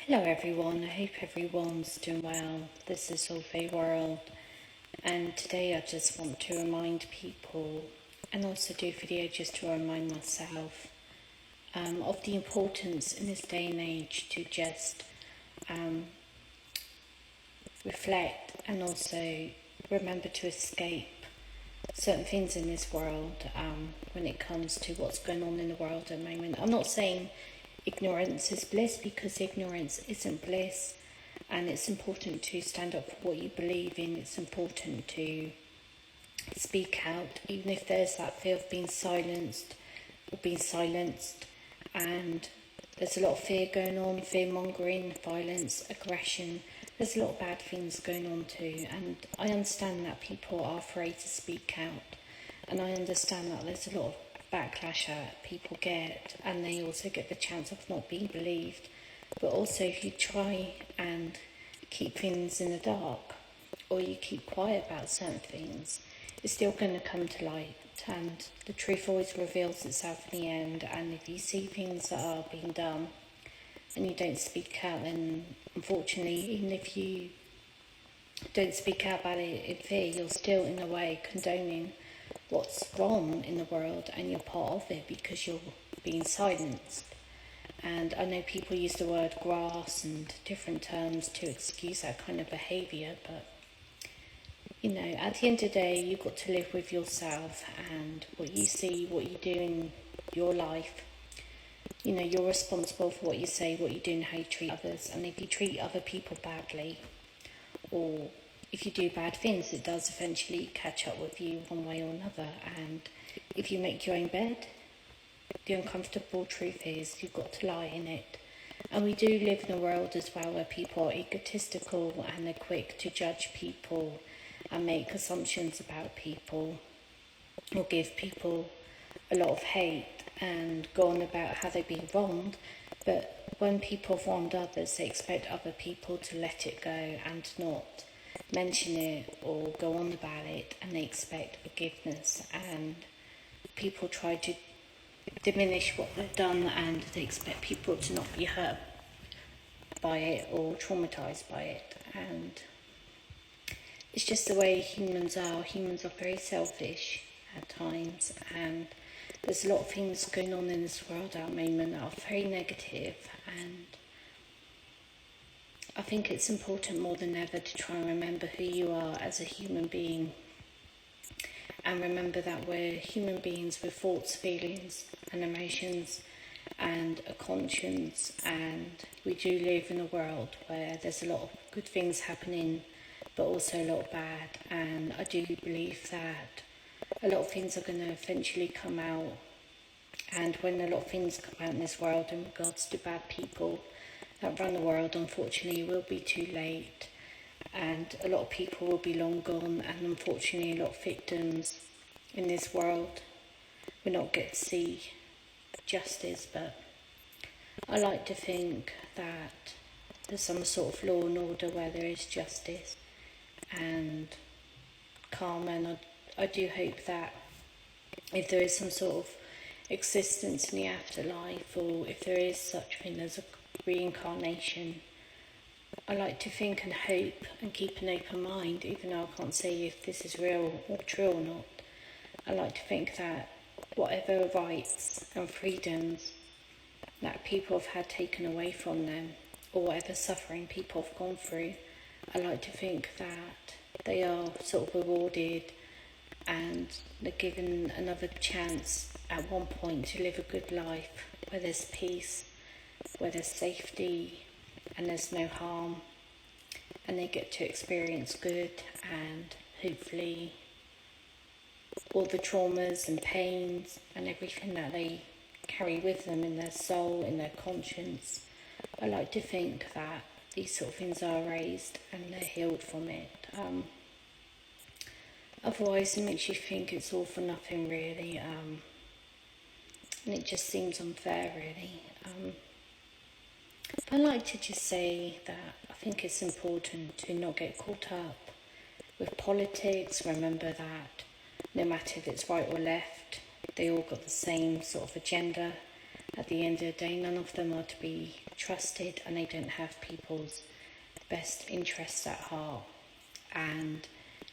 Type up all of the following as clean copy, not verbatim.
Hello everyone, I hope everyone's doing well. This is Solveig World, and today I just want to remind people, and also do a video just to remind myself of the importance in this day and age to just reflect and also remember to escape certain things in this world when it comes to what's going on in the world at the moment. I'm not saying ignorance is bliss, because ignorance isn't bliss, and it's important to stand up for what you believe in. It's important to speak out, even if there's that fear of being silenced or being silenced. And there's a lot of fear going on, fear mongering, violence, aggression. There's a lot of bad things going on too, and I understand that people are afraid to speak out, and I understand that there's a lot of backlash that people get, and they also get the chance of not being believed. But also, if you try and keep things in the dark, or you keep quiet about certain things, it's still going to come to light, and the truth always reveals itself in the end. And if you see things that are being done and you don't speak out, then unfortunately, even if you don't speak out about it in fear, you're still in a way condoning what's wrong in the world, and you're part of it because you're being silenced. And I know people use the word grass and different terms to excuse that kind of behaviour, but you know, at the end of the day, you've got to live with yourself and what you see, what you do in your life. You know, you're responsible for what you say, what you do, and how you treat others. And if you treat other people badly, or if you do bad things, it does eventually catch up with you one way or another. And if you make your own bed, the uncomfortable truth is you've got to lie in it. And we do live in a world as well where people are egotistical and they're quick to judge people and make assumptions about people, or give people a lot of hate and go on about how they've been wronged. But when people have wronged others, they expect other people to let it go and not mention it or go on about it, and they expect forgiveness, and people try to diminish what they've done, and they expect people to not be hurt by it or traumatized by it. And it's just the way humans are. Humans are very selfish at times, and there's a lot of things going on in this world at the moment that are very negative, and I think it's important more than ever to try and remember who you are as a human being, and remember that we're human beings with thoughts, feelings and emotions and a conscience, and we do live in a world where there's a lot of good things happening but also a lot of bad. And I do believe that a lot of things are going to eventually come out, and when a lot of things come out in this world in regards to bad people that run the world, unfortunately it will be too late, and a lot of people will be long gone, and unfortunately a lot of victims in this world will not get to see justice. But I like to think that there's some sort of law and order where there is justice and calm, and I do hope that if there is some sort of existence in the afterlife, or if there is such thing as a reincarnation, I like to think and hope and keep an open mind, even though I can't say if this is real or true or not. I like to think that whatever rights and freedoms that people have had taken away from them, or whatever suffering people have gone through, I like to think that they are sort of rewarded, and they're given another chance at one point to live a good life where there's peace, where there's safety and there's no harm, and they get to experience good, and hopefully all the traumas and pains and everything that they carry with them in their soul, in their conscience, I like to think that these sort of things are erased and they're healed from it. Otherwise it makes you think it's all for nothing, really, and it just seems unfair, really. I like to just say that I think it's important to not get caught up with politics. Remember that no matter if it's right or left, they all got the same sort of agenda. At the end of the day, none of them are to be trusted and they don't have people's best interests at heart. And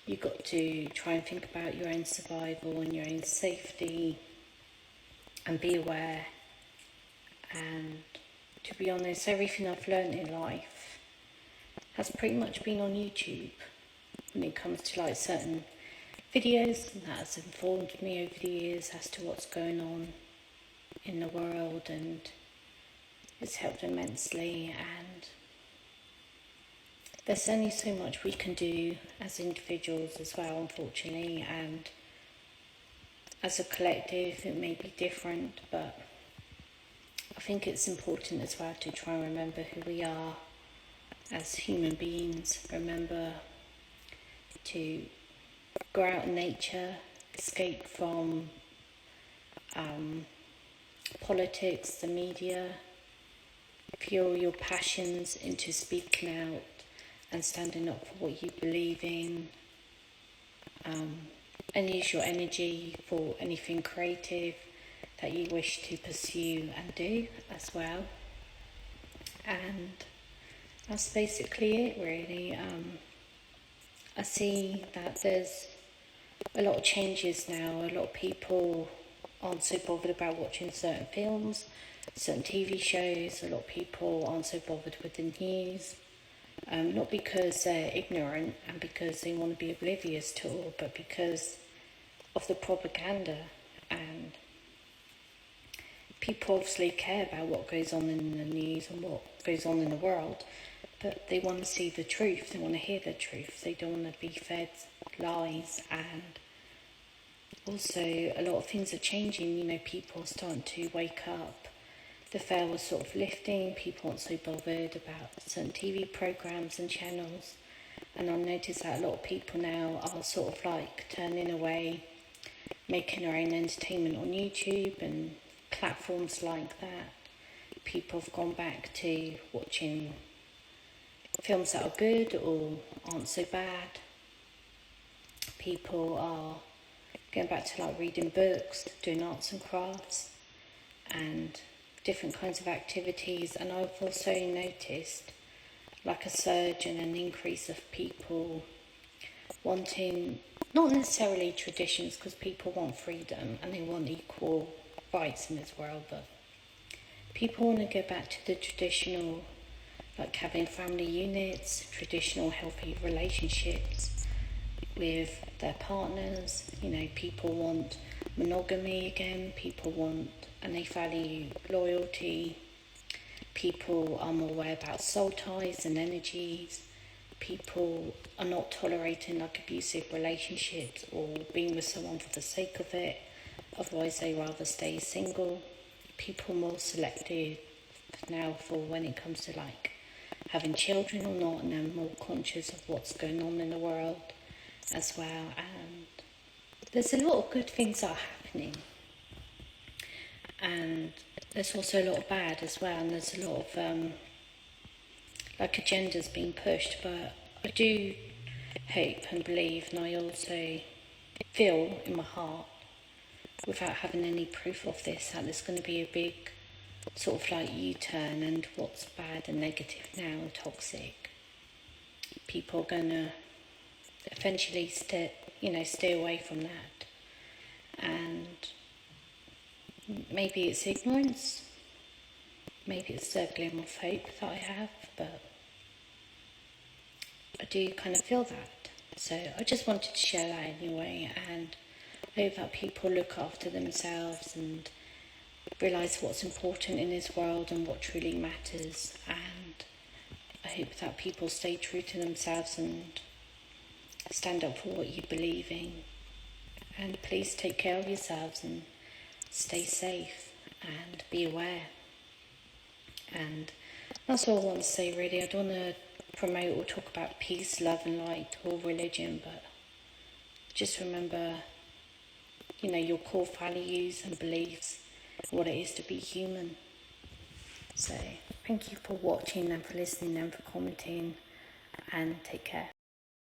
you've got to try and think about your own survival and your own safety and be aware. And to be honest, everything I've learned in life has pretty much been on YouTube when it comes to like certain videos, and that has informed me over the years as to what's going on in the world, and it's helped immensely. And there's only so much we can do as individuals as well, unfortunately, and as a collective it may be different, but I think it's important as well to try and remember who we are as human beings. Remember to go out in nature, escape from politics, the media, fuel your passions into speaking out and standing up for what you believe in, and use your energy for anything creative that you wish to pursue and do as well. And that's basically it, really. I see that there's a lot of changes now. A lot of people aren't so bothered about watching certain films, certain TV shows. A lot of people aren't so bothered with the news. Not because they're ignorant and because they want to be oblivious to it, but because of the propaganda. And people obviously care about what goes on in the news and what goes on in the world, but they want to see the truth, they want to hear the truth, they don't want to be fed lies. And also a lot of things are changing, people are starting to wake up. The veil was sort of lifting, people aren't so bothered about certain TV programs and channels, and I've noticed that a lot of people now are sort of like turning away, making their own entertainment on YouTube and platforms like that. People have gone back to watching films that are good or aren't so bad. People are going back to like reading books, doing arts and crafts and different kinds of activities. And I've also noticed like a surge and an increase of people wanting, not necessarily traditions, because people want freedom and they want equal rights in this world, but people want to go back to the traditional, like having family units, traditional healthy relationships with their partners. People want monogamy again, people want, and they value loyalty. People are more aware about soul ties and energies. People are not tolerating like abusive relationships or being with someone for the sake of it, otherwise they rather stay single. People are more selective now for when it comes to like having children or not, and they're more conscious of what's going on in the world as well. And there's a lot of good things that are happening, and there's also a lot of bad as well, and there's a lot of like agendas being pushed. But I do hope and believe, and I also feel in my heart, without having any proof of this, that there's going to be a big sort of like U-turn, and what's bad and negative now and toxic, people are going to eventually stay away from that. And maybe it's ignorance, maybe it's a glimmer of hope that I have, but I do kind of feel that. So I just wanted to share that anyway, and I hope that people look after themselves and realise what's important in this world and what truly matters. And I hope that people stay true to themselves and stand up for what you believe in. And please take care of yourselves and stay safe and be aware. And that's all I want to say, really. I don't want to promote or talk about peace, love and light or religion, but just remember, your core values and beliefs, what it is to be human. So thank you for watching and for listening and for commenting, and take care.